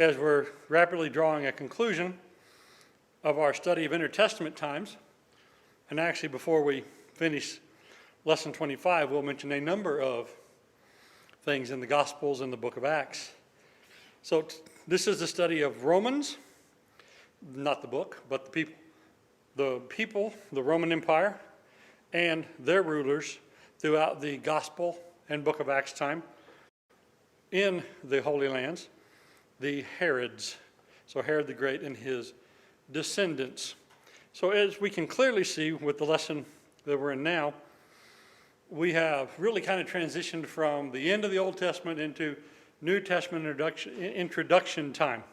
as we're rapidly drawing a conclusion of our study of intertestament times, and actually before we finish lesson 25, we'll mention a number of things in the Gospels and the book of Acts. So this is the study of Romans, not the book, but the people, the Roman Empire, and their rulers throughout the Gospel and book of Acts time in the Holy Lands, the Herods. So Herod the Great and his descendants. So as we can clearly see with the lesson that we're in now, we have really kind of transitioned from the end of the Old Testament into New Testament introduction time.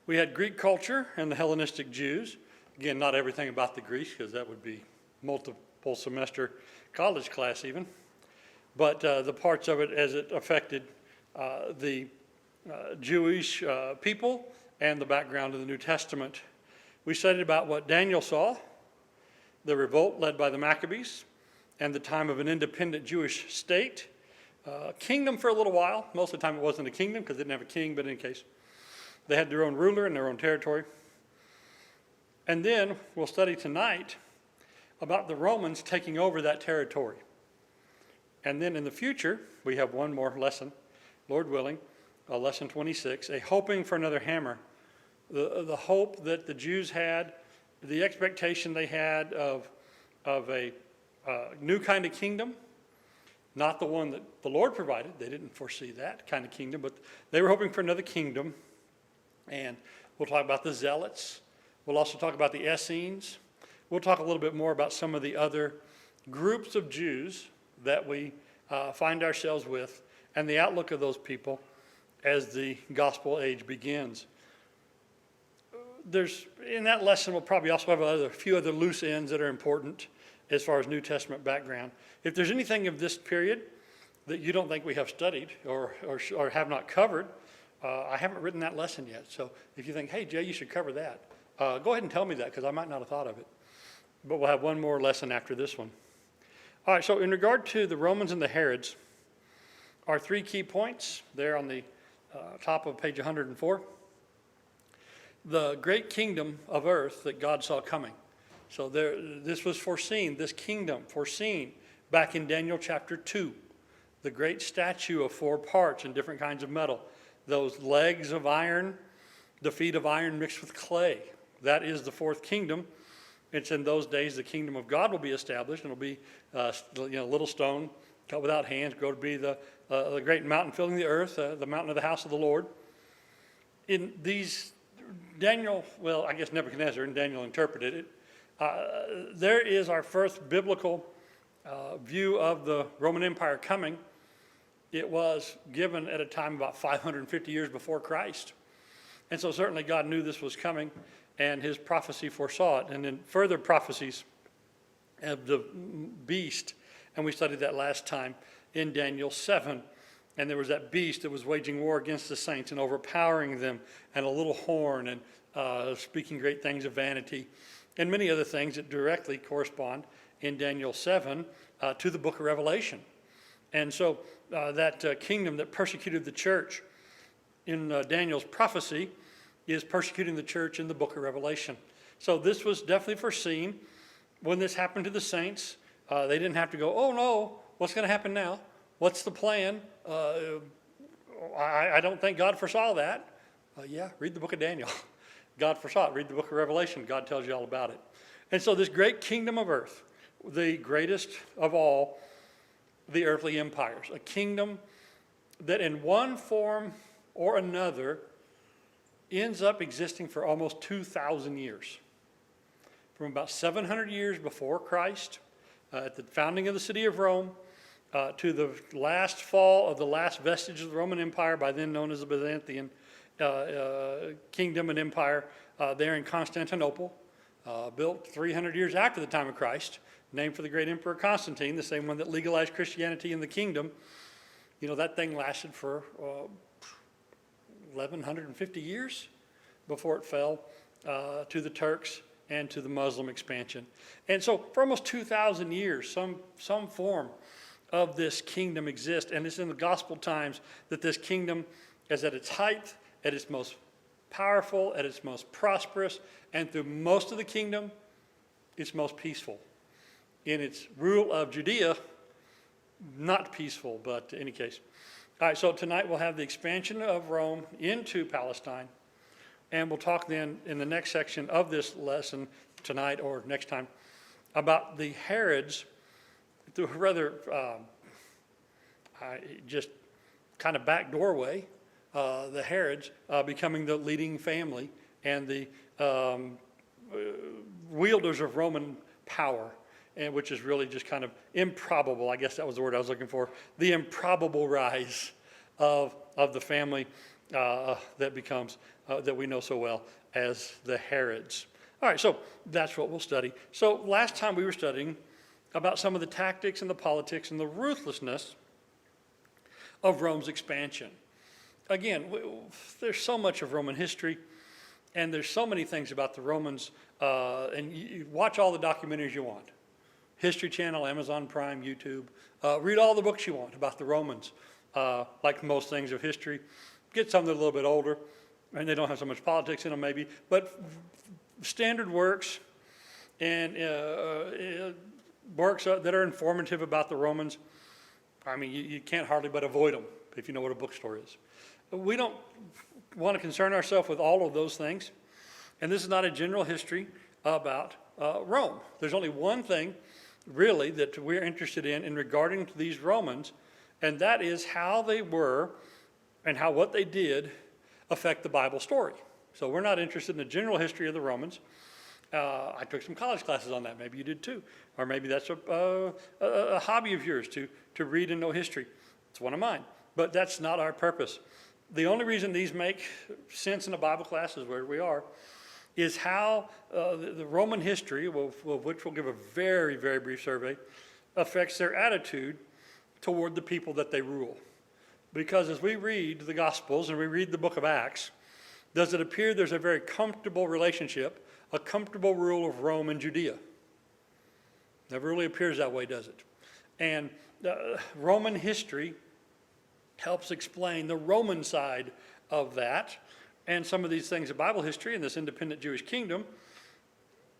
We had Greek culture and the Hellenistic Jews. Again, not everything about the Greeks, because that would be multiple semester college class even. But the parts of it as it affected the Jewish people and the background of the New Testament. We studied about what Daniel saw, the revolt led by the Maccabees, and the time of an independent Jewish state. Kingdom for a little while. Most of the time it wasn't a kingdom because they didn't have a king, but in any case, they had their own ruler and their own territory. And then we'll study tonight about the Romans taking over that territory. And then in the future, we have one more lesson, Lord willing, lesson 26, a hoping for another hammer. The hope that the Jews had, the expectation they had of a new kind of kingdom, not the one that the Lord provided. They didn't foresee that kind of kingdom, but they were hoping for another kingdom. And we'll talk about the Zealots. We'll also talk about the Essenes. We'll talk a little bit more about some of the other groups of Jews that we find ourselves with and the outlook of those people as the gospel age begins. In that lesson, we'll probably also have a few other loose ends that are important as far as New Testament background. If there's anything of this period that you don't think we have studied or have not covered, I haven't written that lesson yet. So if you think, hey, Jay, you should cover that, go ahead and tell me that because I might not have thought of it. But we'll have one more lesson after this one. All right, so in regard to the Romans and the Herods, our three key points there on the top of page 104. The great kingdom of earth that God saw coming. So this was foreseen, this kingdom foreseen back in Daniel chapter 2. The great statue of 4 parts and different kinds of metal. Those legs of iron, the feet of iron mixed with clay. That is the fourth kingdom. It's in those days the kingdom of God will be established, and it'll be little stone cut without hands, grow to be the great mountain filling the earth, the mountain of the house of the Lord. In these, I guess Nebuchadnezzar and Daniel interpreted it. There is our first biblical view of the Roman Empire coming. It was given at a time about 550 years before Christ. And so certainly God knew this was coming, and his prophecy foresaw it. And then further prophecies of the beast, and we studied that last time in Daniel 7. And there was that beast that was waging war against the saints and overpowering them, and a little horn, and speaking great things of vanity, and many other things that directly correspond in Daniel 7 to the book of Revelation. And so that kingdom that persecuted the church in Daniel's prophecy is persecuting the church in the book of Revelation. So this was definitely foreseen. When this happened to the saints, they didn't have to go, oh no, what's going to happen now? What's the plan? I don't think God foresaw that. Yeah, read the book of Daniel. God foresaw it. Read the book of Revelation. God tells you all about it. And so this great kingdom of earth, the greatest of all the earthly empires, a kingdom that in one form or another ends up existing for almost 2,000 years. From about 700 years before Christ, at the founding of the city of Rome, to the last fall of the last vestige of the Roman Empire, by then known as the Byzantine kingdom and empire, there in Constantinople, built 300 years after the time of Christ, named for the great Emperor Constantine, the same one that legalized Christianity in the kingdom. That thing lasted for 1,150 years before it fell to the Turks and to the Muslim expansion. And so for almost 2,000 years, some form of this kingdom exists, and it's in the gospel times that this kingdom is at its height at its most powerful, at its most prosperous, and through most of the kingdom, its most peaceful. In its rule of Judea, not peaceful, but in any case. All right, so tonight we'll have the expansion of Rome into Palestine, and we'll talk then in the next section of this lesson tonight or next time about the Herods, through a rather just kind of back doorway, the Herods becoming the leading family and the wielders of Roman power, and which is really just kind of improbable. I guess that was the word I was looking for. The improbable rise of the family that becomes, that we know so well as the Herods. All right, so that's what we'll study. So last time we were studying about some of the tactics and the politics and the ruthlessness of Rome's expansion. Again, there's so much of Roman history, and there's so many things about the Romans, and you watch all the documentaries you want. History Channel, Amazon Prime, YouTube. Read all the books you want about the Romans, like most things of history. Get some that are a little bit older, and they don't have so much politics in them maybe, but standard works and works that are informative about the Romans. I mean, you can't hardly but avoid them if you know what a bookstore is. We don't want to concern ourselves with all of those things, and this is not a general history about Rome. There's only one thing really that we're interested in regarding to these Romans, and that is how they were and how what they did affect the Bible story. So we're not interested in the general history of the Romans. I took some college classes on that. Maybe you did too. Or maybe that's a hobby of yours to read and know history. It's one of mine. But that's not our purpose. The only reason these make sense in a Bible class is where we are, is how the Roman history, of which we'll give a very, very brief survey, affects their attitude toward the people that they rule. Because as we read the Gospels and we read the book of Acts, does it appear there's a very comfortable relationship, a comfortable rule of Rome and Judea? Never really appears that way, does it? And Roman history helps explain the Roman side of that, and some of these things of Bible history in this independent Jewish kingdom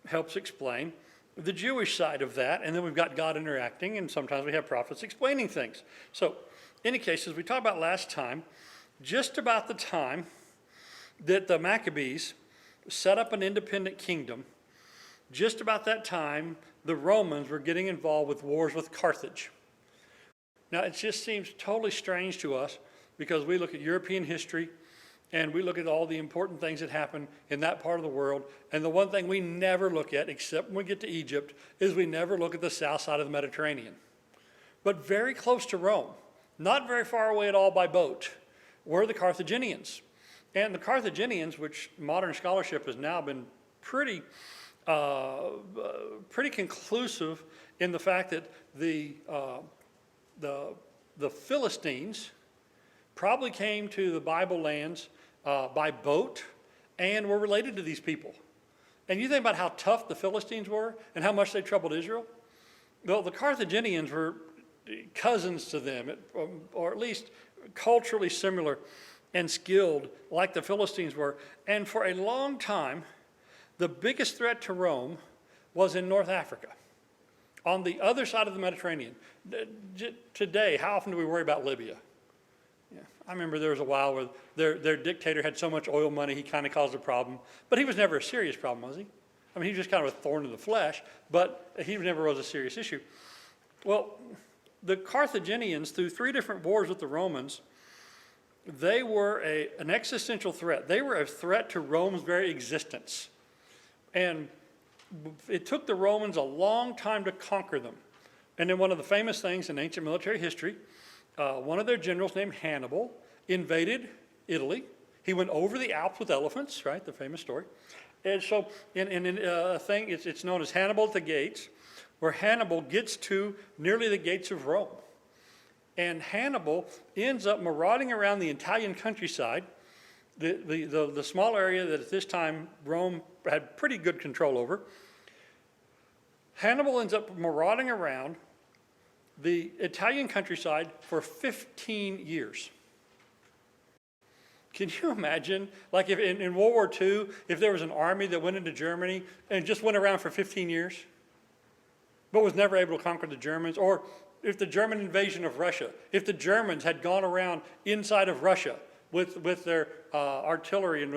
helps explain the Jewish side of that, and then we've got God interacting, and sometimes we have prophets explaining things. So, in any case, as we talked about last time, just about the time that the Maccabees set up an independent kingdom, just about that time, the Romans were getting involved with wars with Carthage. Now, it just seems totally strange to us because we look at European history and we look at all the important things that happen in that part of the world. And the one thing we never look at, except when we get to Egypt, is we never look at the south side of the Mediterranean. But very close to Rome, not very far away at all by boat, were the Carthaginians. And the Carthaginians, which modern scholarship has now been pretty conclusive in the fact that the Philistines probably came to the Bible lands by boat and were related to these people. And you think about how tough the Philistines were and how much they troubled Israel. Well, the Carthaginians were cousins to them, or at least culturally similar and skilled like the Philistines were. And for a long time, the biggest threat to Rome was in North Africa, on the other side of the Mediterranean. Today, how often do we worry about Libya? Yeah, I remember there was a while where their dictator had so much oil money, he kind of caused a problem. But he was never a serious problem, was he? I mean, he was just kind of a thorn in the flesh, but he never was a serious issue. Well, the Carthaginians, through 3 different wars with the Romans, they were an existential threat. They were a threat to Rome's very existence. And it took the Romans a long time to conquer them. And then one of the famous things in ancient military history, one of their generals named Hannibal invaded Italy. He went over the Alps with elephants, right, the famous story. And so in a thing, it's known as Hannibal at the Gates, where Hannibal gets to nearly the gates of Rome. And Hannibal ends up marauding around the Italian countryside, the small area that at this time Rome had pretty good control over. Hannibal ends up marauding around the Italian countryside for 15 years, Can you imagine, like if in World War II, if there was an army that went into Germany and just went around for 15 years, but was never able to conquer the Germans, or if the German invasion of Russia, if the Germans had gone around inside of Russia with their artillery and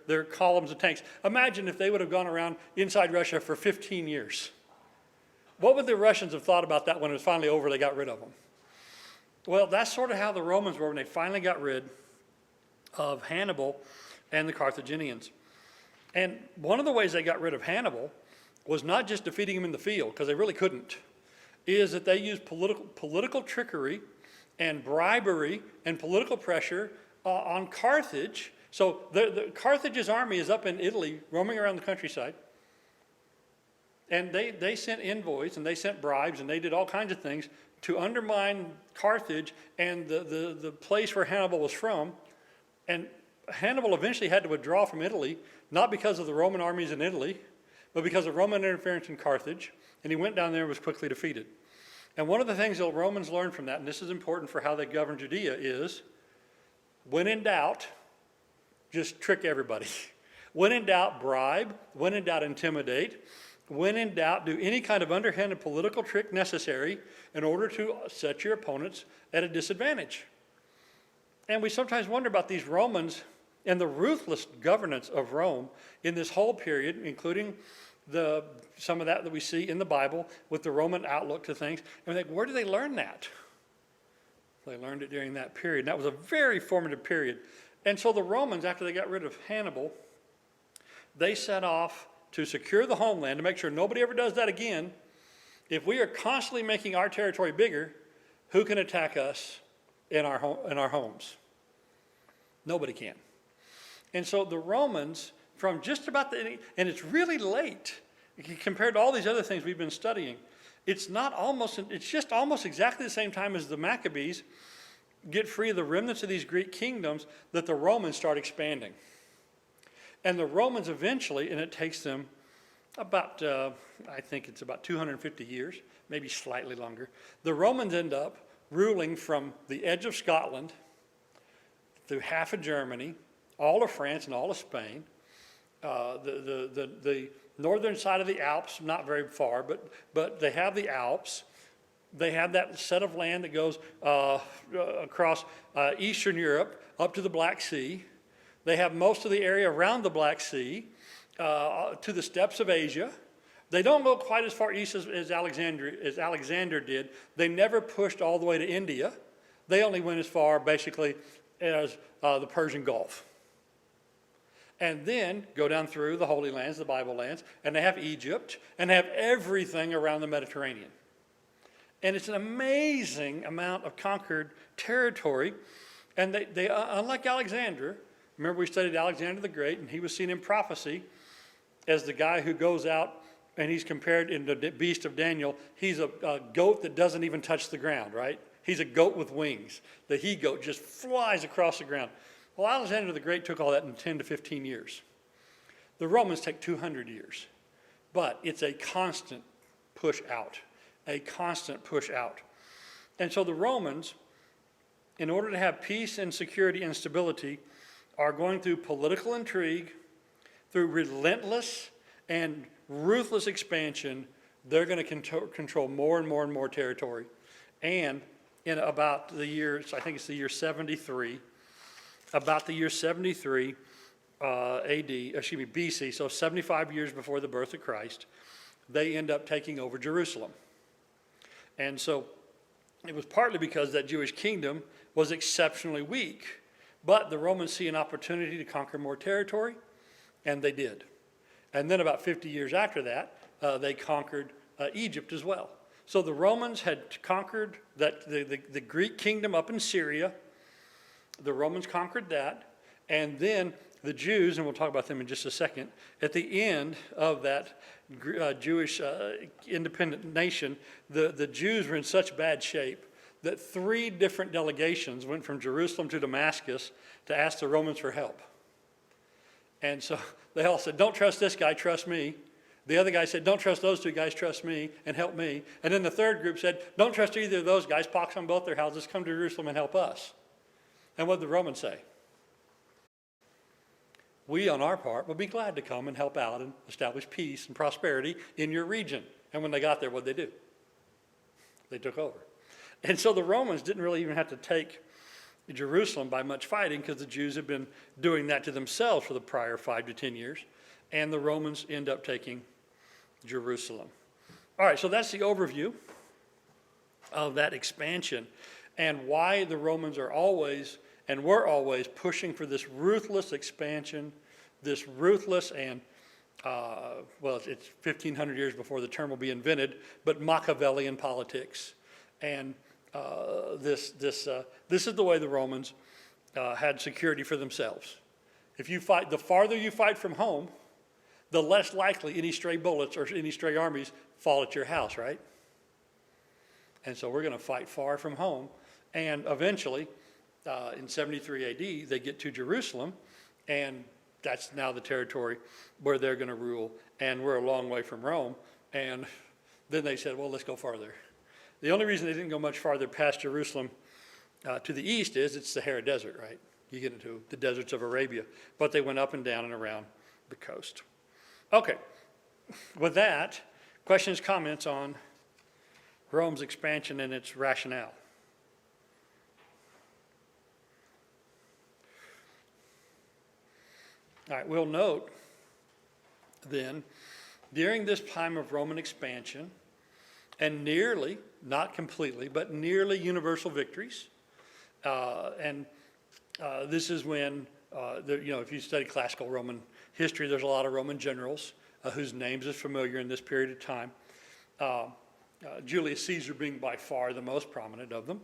their columns of tanks. Imagine if they would have gone around inside Russia for 15 years. What would the Russians have thought about that when it was finally over, they got rid of them? Well, that's sort of how the Romans were when they finally got rid of Hannibal and the Carthaginians. And one of the ways they got rid of Hannibal was not just defeating him in the field, because they really couldn't, is that they used political trickery and bribery and political pressure on Carthage. So the Carthage's army is up in Italy, roaming around the countryside. And they sent envoys and they sent bribes and they did all kinds of things to undermine Carthage and the place where Hannibal was from. And Hannibal eventually had to withdraw from Italy, not because of the Roman armies in Italy, but because of Roman interference in Carthage. And he went down there and was quickly defeated. And one of the things the Romans learned from that, and this is important for how they govern Judea, is when in doubt, just trick everybody. When in doubt, bribe. When in doubt, intimidate. When in doubt, do any kind of underhanded political trick necessary in order to set your opponents at a disadvantage. And we sometimes wonder about these Romans and the ruthless governance of Rome in this whole period, including some of that we see in the Bible with the Roman outlook to things. And we think, where did they learn that? They learned it during that period. And that was a very formative period. And so the Romans, after they got rid of Hannibal, they set off to secure the homeland, to make sure nobody ever does that again. If we are constantly making our territory bigger, who can attack us in our homes? Nobody can. And so the Romans, from just about and it's really late compared to all these other things we've been studying. It's just almost exactly the same time as the Maccabees get free of the remnants of these Greek kingdoms that the Romans start expanding. And the Romans eventually, and it takes them about, I think it's about 250 years, maybe slightly longer. The Romans end up ruling from the edge of Scotland through half of Germany, all of France and all of Spain, the northern side of the Alps, not very far, but they have the Alps. They have that set of land that goes across Eastern Europe up to the Black Sea. They have most of the area around the Black Sea to the steppes of Asia. They don't go quite as far east as Alexander did. They never pushed all the way to India. They only went as far, basically, as the Persian Gulf. And then go down through the Holy Lands, the Bible lands, and they have Egypt, and they have everything around the Mediterranean. And it's an amazing amount of conquered territory. And they unlike Alexander, remember we studied Alexander the Great, and he was seen in prophecy as the guy who goes out, and he's compared in the beast of Daniel. He's a goat that doesn't even touch the ground, right? He's a goat with wings. The he-goat just flies across the ground. Well, Alexander the Great took all that in 10 to 15 years. The Romans take 200 years. But it's a constant push out, a constant push out. And so the Romans, in order to have peace and security and stability, are going through political intrigue, through relentless and ruthless expansion. They're going to control more and more and more territory. And in about the year, I think it's the year 73, about the year 73 BC, so 75 years before the birth of Christ, they end up taking over Jerusalem. And so it was partly because that Jewish kingdom was exceptionally weak, but the Romans see an opportunity to conquer more territory, and they did. And then about 50 years after that, they conquered Egypt as well. So the Romans had conquered the Greek kingdom up in Syria. The Romans conquered that, and then the Jews, and we'll talk about them in just a second, at the end of that Jewish independent nation, the Jews were in such bad shape that 3 different delegations went from Jerusalem to Damascus to ask the Romans for help. And so they all said, don't trust this guy, trust me. The other guy said, don't trust those 2 guys, trust me and help me. And then the third group said, don't trust either of those guys, pox on both their houses, come to Jerusalem and help us. And what did the Romans say? we on our part will be glad to come and help out and establish peace and prosperity in your region. And when they got there, what'd they do? They took over. And so the Romans didn't really even have to take Jerusalem by much fighting, because the Jews had been doing that to themselves for the prior 5 to 10 years. And the Romans end up taking Jerusalem. All right, so that's the overview of that expansion and why the Romans are always and were always pushing for this ruthless expansion, this ruthless and, well, it's 1,500 years before the term will be invented, but Machiavellian politics. And this is the way the Romans had security for themselves. If you fight, the farther you fight from home, the less likely any stray bullets or any stray armies fall at your house, right? And so we're going to fight far from home. And eventually, in 73 AD, they get to Jerusalem, and that's now the territory where they're going to rule. And we're a long way from Rome. And then they said, well, let's go farther. The only reason they didn't go much farther past Jerusalem to the east is it's Sahara Desert, right? You get into the deserts of Arabia. But they went up and down and around the coast. Okay, with that, questions, comments on Rome's expansion and its rationale? All right, we'll note then, during this time of Roman expansion, and nearly, not completely, but nearly universal victories, this is when, if you study classical Roman history, there's a lot of Roman generals whose names is familiar in this period of time. Julius Caesar being by far the most prominent of them.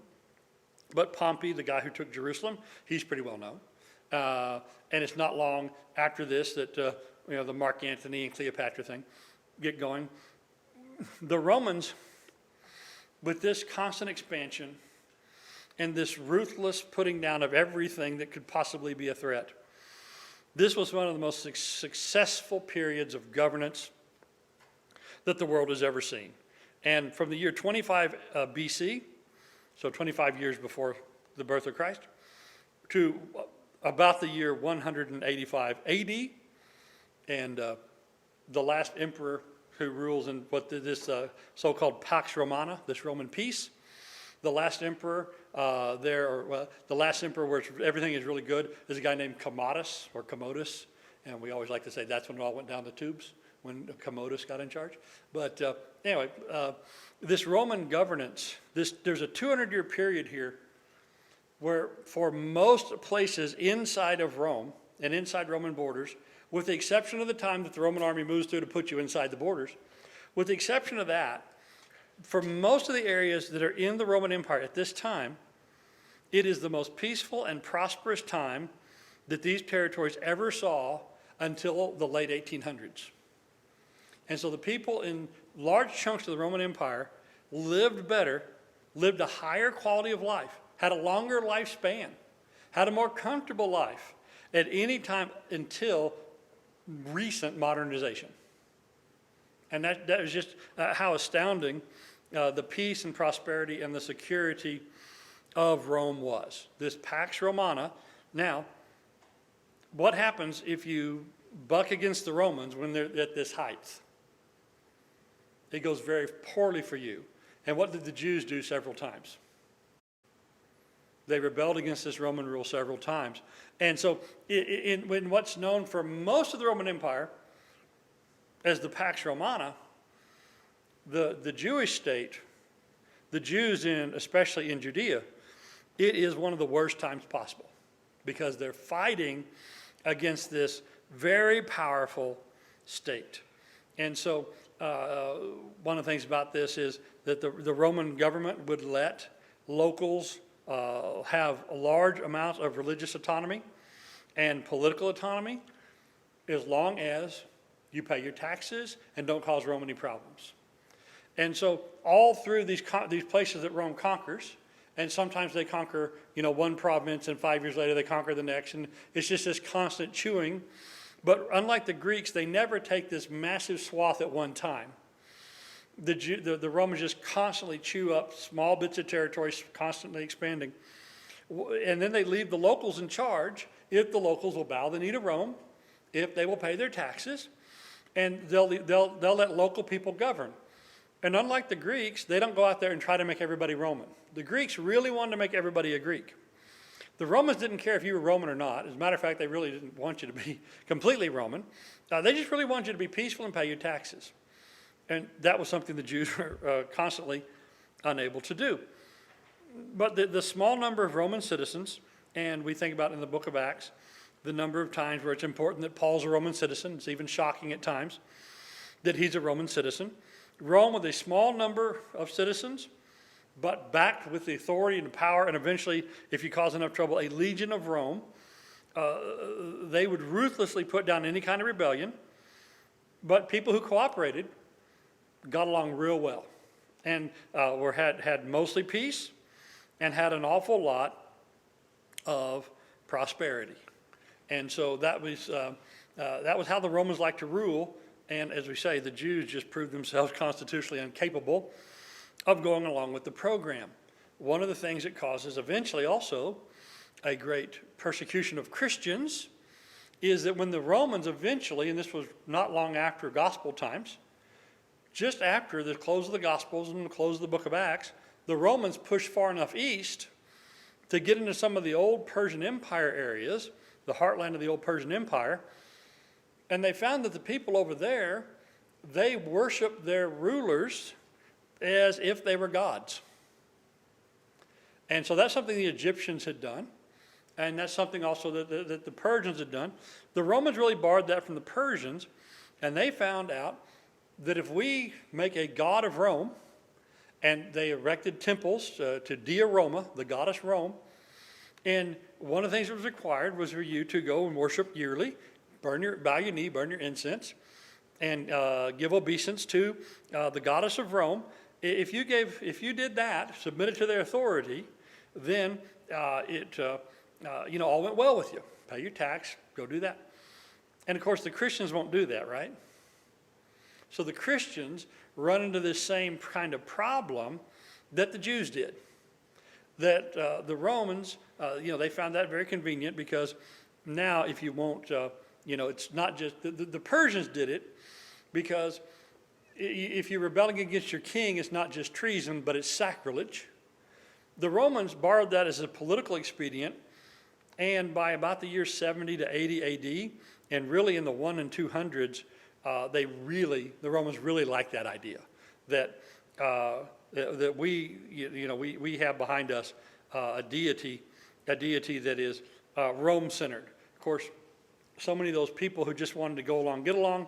But Pompey, the guy who took Jerusalem, he's pretty well known. And it's not long after this that the Mark Antony and Cleopatra thing get going. The Romans, with this constant expansion and this ruthless putting down of everything that could possibly be a threat, this was one of the most successful periods of governance that the world has ever seen. And from the year 25 BC, so 25 years before the birth of Christ, to about the year 185 AD, and the last emperor who rules in this so-called Pax Romana, this Roman peace, the last emperor the last emperor where everything is really good is a guy named Commodus, and we always like to say that's when it all went down the tubes, when Commodus got in charge. But anyway, this Roman governance, there's a 200-year period here where for most places inside of Rome and inside Roman borders, with the exception of the time that the Roman army moves through to put you inside the borders, with the exception of that, for most of the areas that are in the Roman Empire at this time, it is the most peaceful and prosperous time that these territories ever saw until the late 1800s. And so the people in large chunks of the Roman Empire lived better, lived a higher quality of life, had a longer lifespan, had a more comfortable life at any time until recent modernization. And that was just how astounding the peace and prosperity and the security of Rome was. This Pax Romana. Now, what happens if you buck against the Romans when they're at this height? It goes very poorly for you. And what did the Jews do several times? They rebelled against this Roman rule several times. And so in what's known for most of the Roman Empire as the Pax Romana, the Jewish state, the Jews especially in Judea, it is one of the worst times possible because they're fighting against this very powerful state. And so one of the things about this is that the Roman government would let locals have a large amount of religious autonomy and political autonomy as long as you pay your taxes and don't cause Rome any problems. And so all through these places that Rome conquers, and sometimes they conquer, one province, and 5 years later they conquer the next, and it's just this constant chewing. But unlike the Greeks, they never take this massive swath at one time. The Romans just constantly chew up small bits of territory, constantly expanding. And then they leave the locals in charge if the locals will bow the knee to Rome if they will pay their taxes, and they'll let local people govern. And unlike the Greeks, they don't go out there and try to make everybody Roman. The Greeks really wanted to make everybody a Greek. The Romans didn't care if you were Roman or not. As a matter of fact, they really didn't want you to be completely Roman. They just really wanted you to be peaceful and pay your taxes. And that was something the Jews were constantly unable to do. But the small number of Roman citizens, and we think about in the book of Acts, the number of times where it's important that Paul's a Roman citizen. It's even shocking at times that he's a Roman citizen. Rome with a small number of citizens, but backed with the authority and the power, and eventually, if you cause enough trouble, a legion of Rome. They would ruthlessly put down any kind of rebellion, but people who cooperated got along real well, and had mostly peace, and had an awful lot of prosperity. And so that was how the Romans liked to rule. And as we say, the Jews just proved themselves constitutionally incapable of going along with the program. One of the things that causes eventually also a great persecution of Christians is that when the Romans eventually, and this was not long after gospel times, just after the close of the Gospels and the close of the book of Acts, the Romans pushed far enough east to get into some of the old Persian Empire areas, the heartland of the old Persian Empire, and they found that the people over there, they worshiped their rulers as if they were gods. And so that's something the Egyptians had done, and that's something also that the Persians had done. The Romans really borrowed that from the Persians, and they found out that if we make a god of Rome, and they erected temples to Dea Roma, the goddess Rome, and one of the things that was required was for you to go and worship yearly, bow your knee, burn your incense, and give obeisance to the goddess of Rome. If you did that, submitted to their authority, then it all went well with you. Pay your tax, go do that. And of course, the Christians won't do that, right? So the Christians run into this same kind of problem that the Jews did. That the Romans, they found that very convenient, because now if you won't, it's not just, the Persians did it because if you're rebelling against your king, it's not just treason, but it's sacrilege. The Romans borrowed that as a political expedient, and by about the year 70 to 80 AD, and really in the 100s and 200s, the Romans really liked that idea, that we have behind us a deity that is Rome-centered. Of course, so many of those people who just wanted to go along, get along,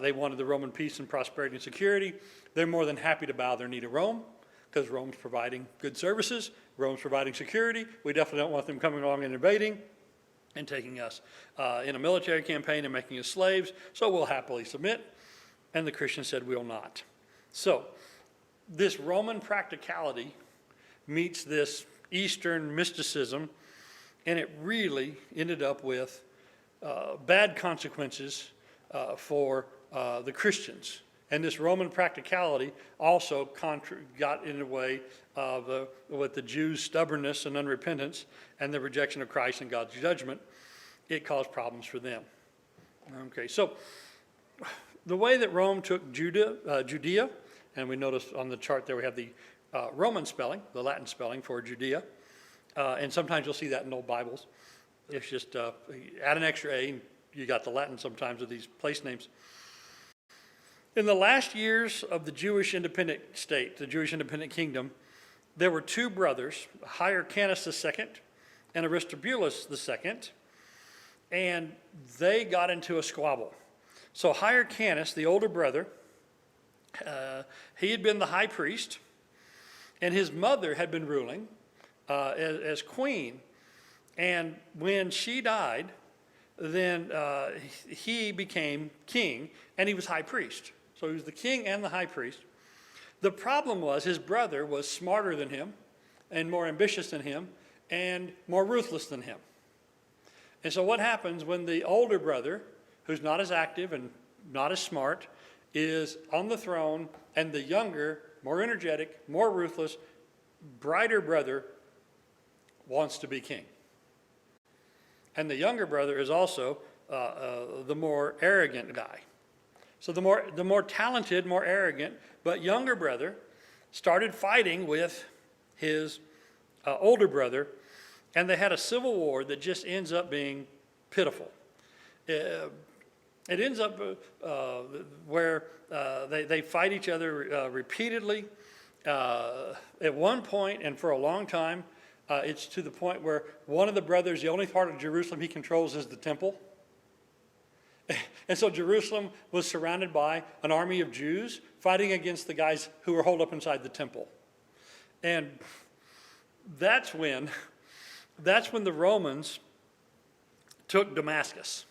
they wanted the Roman peace and prosperity and security. They're more than happy to bow their knee to Rome, because Rome's providing good services, Rome's providing security. We definitely don't want them coming along and invading and taking us in a military campaign and making us slaves, so we'll happily submit. And the Christians said, we'll not. So this Roman practicality meets this Eastern mysticism, and it really ended up with bad consequences for the Christians. And this Roman practicality also got in the way of with the Jews' stubbornness and unrepentance and the rejection of Christ and God's judgment. It caused problems for them. Okay, so the way that Rome took Judea, and we notice on the chart there we have the Roman spelling, the Latin spelling for Judea, and sometimes you'll see that in old Bibles. It's just add an extra A, and you got the Latin sometimes of these place names. In the last years of the Jewish independent state, the Jewish independent kingdom, there were two brothers, Hyrcanus II and Aristobulus II, and they got into a squabble. So Hyrcanus, the older brother, he had been the high priest, and his mother had been ruling as queen. And when she died, then he became king, and he was high priest. So he was the king and the high priest. The problem was his brother was smarter than him and more ambitious than him and more ruthless than him. And so what happens when the older brother, who's not as active and not as smart, is on the throne, and the younger, more energetic, more ruthless, brighter brother wants to be king? And the younger brother is also the more arrogant guy. So the more talented, more arrogant, but younger brother started fighting with his older brother, and they had a civil war that just ends up being pitiful. It ends up where they fight each other repeatedly. At one point and for a long time, it's to the point where one of the brothers, the only part of Jerusalem he controls is the temple. And so Jerusalem was surrounded by an army of Jews fighting against the guys who were holed up inside the temple. And that's when the Romans took Damascus.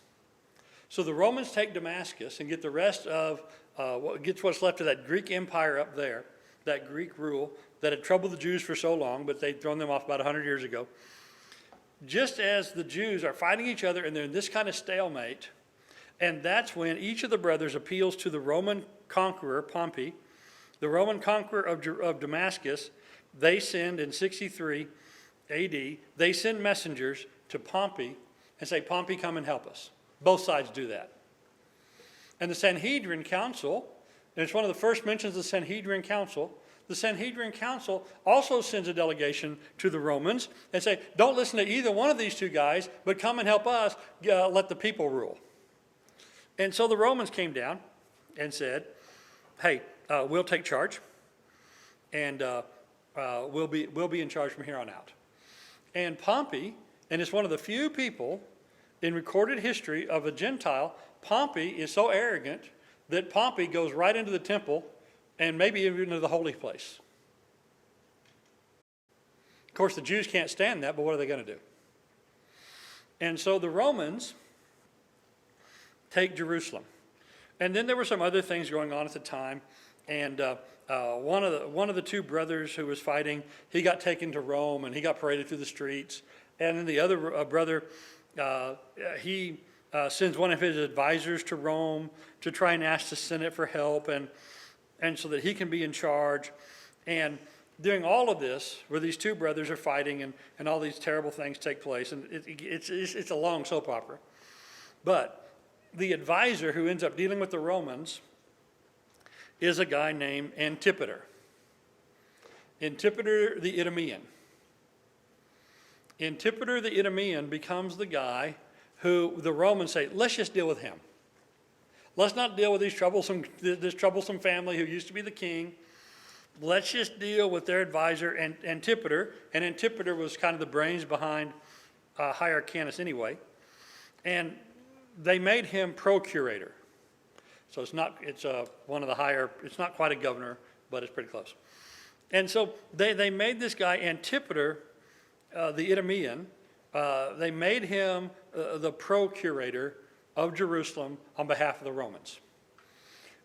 So the Romans take Damascus and get the rest of, gets what's left of that Greek empire up there, that Greek rule that had troubled the Jews for so long, but they'd thrown them off about 100 years ago. Just as the Jews are fighting each other and they're in this kind of stalemate, and that's when each of the brothers appeals to the Roman conqueror, Pompey, the Roman conqueror of Damascus. They send in 63 AD, they send messengers to Pompey and say, Pompey, come and help us. Both sides do that. And the Sanhedrin Council, and it's one of the first mentions of the Sanhedrin Council, the Sanhedrin Council also sends a delegation to the Romans and say, don't listen to either one of these two guys, but come and help us, let the people rule. And so the Romans came down and said, hey, we'll take charge, and we'll be in charge from here on out. And Pompey, and it's one of the few people in recorded history of a Gentile, Pompey is so arrogant that Pompey goes right into the temple and maybe even into the holy place. Of course, the Jews can't stand that, but what are they going to do? And so the Romans take Jerusalem. And then there were some other things going on at the time. And one of the two brothers who was fighting, he got taken to Rome and he got paraded through the streets. And then the other brother, he sends one of his advisors to Rome to try and ask the Senate for help and so that he can be in charge. And during all of this, where these two brothers are fighting and all these terrible things take place, and it's a long soap opera. But the advisor who ends up dealing with the Romans is a guy named Antipater. Antipater the Idumean. Antipater the Idumean becomes the guy who the Romans say, let's just deal with him. Let's not deal with this troublesome family who used to be the king. Let's just deal with their advisor, Antipater. And Antipater was kind of the brains behind Hyrcanus anyway. And they made him procurator. So it's one of the higher, it's not quite a governor, but it's pretty close. And so they made this guy Antipater, the Idumean, they made him the procurator of Jerusalem on behalf of the Romans.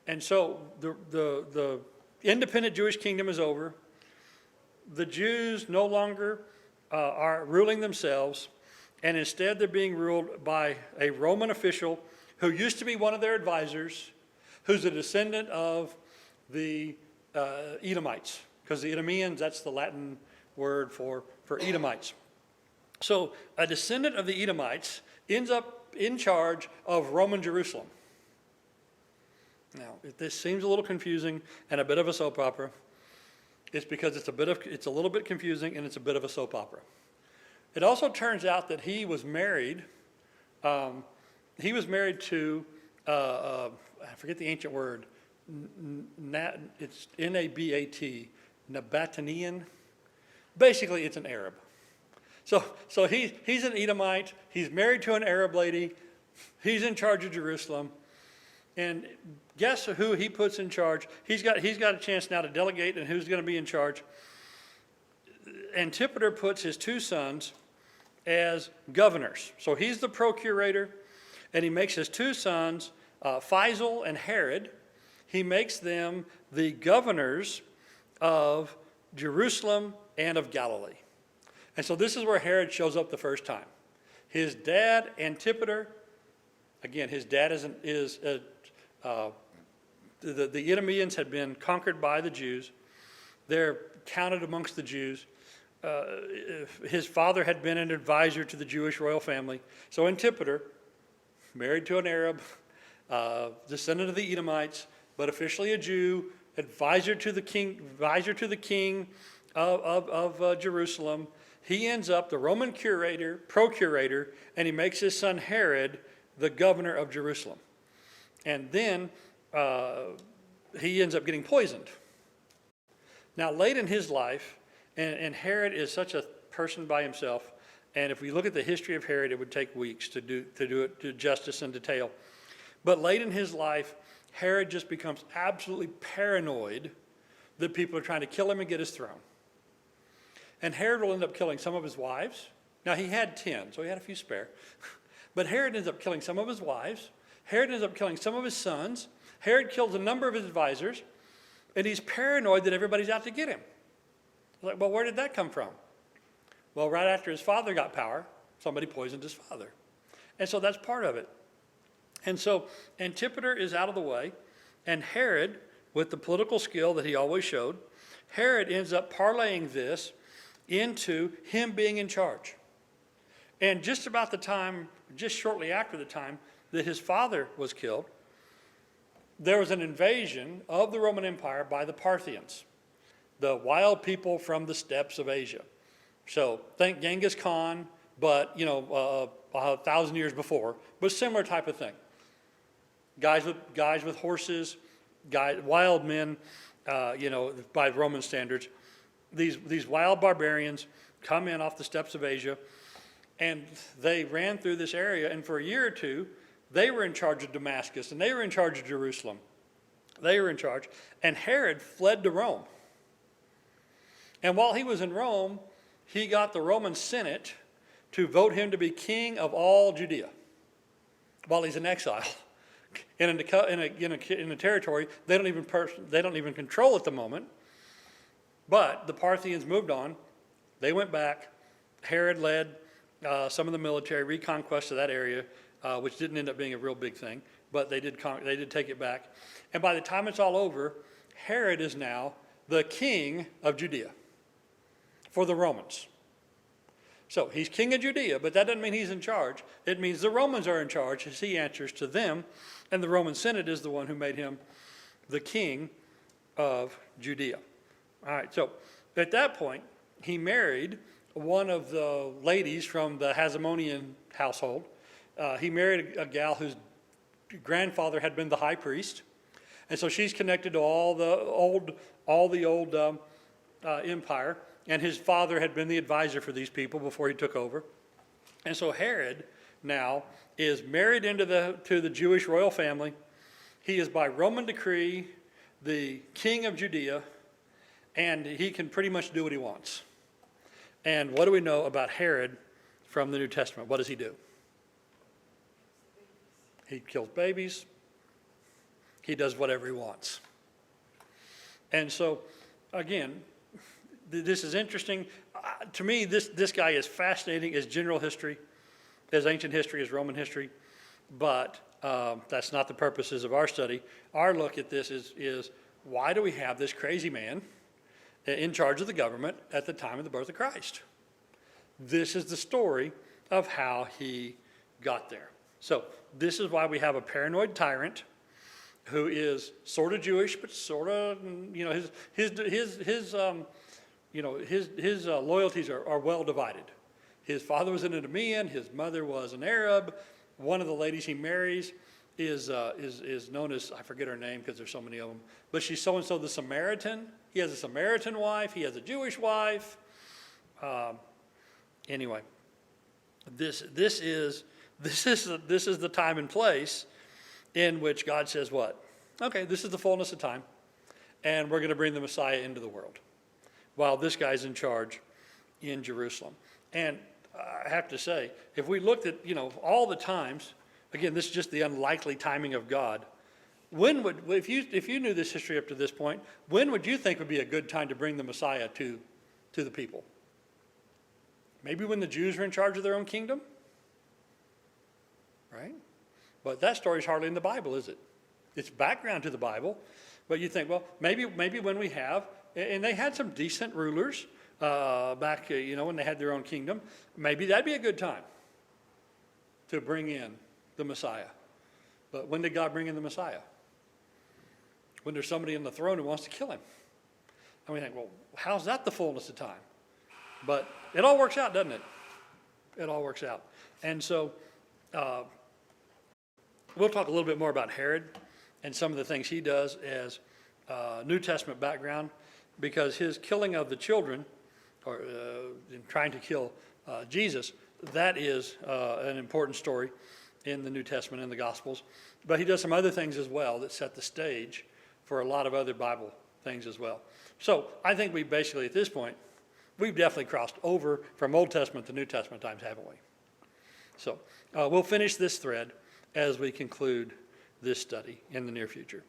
And so the independent Jewish kingdom is over. The Jews no longer are ruling themselves, and instead they're being ruled by a Roman official who used to be one of their advisors, who's a descendant of the Edomites, because the Idumeans, that's the Latin word for Edomites. So a descendant of the Edomites ends up in charge of Roman Jerusalem. Now, if this seems a little confusing and a bit of a soap opera, it's because it's a little bit confusing and it's a bit of a soap opera. It also turns out that he was married. He was married to I forget the ancient word. It's N-A-B-A-T, Nabatean. Basically, it's an Arab. So he's an Edomite. He's married to an Arab lady. He's in charge of Jerusalem. And guess who he puts in charge? He's got a chance now to delegate and who's going to be in charge. Antipater puts his two sons as governors. So he's the procurator, and he makes his two sons, Faisal and Herod, he makes them the governors of Jerusalem and of Galilee. And so this is where Herod shows up the first time. His dad, Antipater, again, his dad the Idumeans had been conquered by the Jews. They're counted amongst the Jews. His father had been an advisor to the Jewish royal family. So Antipater, married to an Arab, descendant of the Edomites, but officially a Jew, advisor to the king of Jerusalem. He ends up the Roman procurator, and he makes his son Herod the governor of Jerusalem. And then he ends up getting poisoned. Now, late in his life, and Herod is such a person by himself, and if we look at the history of Herod, it would take weeks to do it to justice and detail. But late in his life, Herod just becomes absolutely paranoid that people are trying to kill him and get his throne. And Herod will end up killing some of his wives. Now, he had 10, so he had a few spare. But Herod ends up killing some of his wives. Herod ends up killing some of his sons. Herod kills a number of his advisors. And he's paranoid that everybody's out to get him. Like, well, where did that come from? Well, right after his father got power, somebody poisoned his father. And so that's part of it. And so Antipater is out of the way, and Herod, with the political skill that he always showed, Herod ends up parlaying this into him being in charge. And just about the time, just shortly after the time that his father was killed, there was an invasion of the Roman Empire by the Parthians, the wild people from the steppes of Asia. So think Genghis Khan, but 1,000 years before, but similar type of thing. Guys with horses, wild men, by Roman standards. These wild barbarians come in off the steppes of Asia, and they ran through this area, and for a year or two, they were in charge of Damascus, and they were in charge of Jerusalem. They were in charge, and Herod fled to Rome. And while he was in Rome, he got the Roman Senate to vote him to be king of all Judea while he's in exile. In a territory they don't even control at the moment. But the Parthians moved on. They went back. Herod led some of the military reconquest of that area, which didn't end up being a real big thing, but they did take it back. And by the time it's all over, Herod is now the king of Judea for the Romans. So he's king of Judea, but that doesn't mean he's in charge. It means the Romans are in charge as he answers to them, and the Roman Senate is the one who made him the king of Judea. All right, so at that point, he married one of the ladies from the Hasmonean household. He married a gal whose grandfather had been the high priest, and so she's connected to all the old empire. And his father had been the advisor for these people before he took over. And so Herod now is married to the Jewish royal family. He is by Roman decree the king of Judea, and he can pretty much do what he wants. And what do we know about Herod from the New Testament? What does he do? He kills babies. He does whatever he wants. And so, again, this is interesting. To me, this guy is fascinating as general history, as ancient history, as Roman history. But that's not the purposes of our study. Our look at this is why do we have this crazy man in charge of the government at the time of the birth of Christ? This is the story of how he got there. So this is why we have a paranoid tyrant who is sort of Jewish, but sort of, his loyalties are well divided. His father was an Idumean, his mother was an Arab. One of the ladies he marries is known as, I forget her name because there's so many of them, but she's so-and-so the Samaritan. He has a Samaritan wife, he has a Jewish wife. Anyway, this is the time and place in which God says what? Okay, this is the fullness of time, and we're going to bring the Messiah into the world, while this guy's in charge in Jerusalem. And I have to say, if we looked at, all the times, again, this is just the unlikely timing of God. If you knew this history up to this point, when would you think would be a good time to bring the Messiah to the people? Maybe when the Jews were in charge of their own kingdom? Right? But that story's hardly in the Bible, is it? It's background to the Bible. But you think, well, maybe when we have, and they had some decent rulers back, when they had their own kingdom. Maybe that'd be a good time to bring in the Messiah. But when did God bring in the Messiah? When there's somebody in the throne who wants to kill him. And we think, well, how's that the fullness of time? But it all works out, doesn't it? It all works out. And so we'll talk a little bit more about Herod and some of the things he does as New Testament background, because his killing of the children, or in trying to kill Jesus, that is an important story in the New Testament and the Gospels. But he does some other things as well that set the stage for a lot of other Bible things as well. So I think we basically, at this point, we've definitely crossed over from Old Testament to New Testament times, haven't we? So we'll finish this thread as we conclude this study in the near future.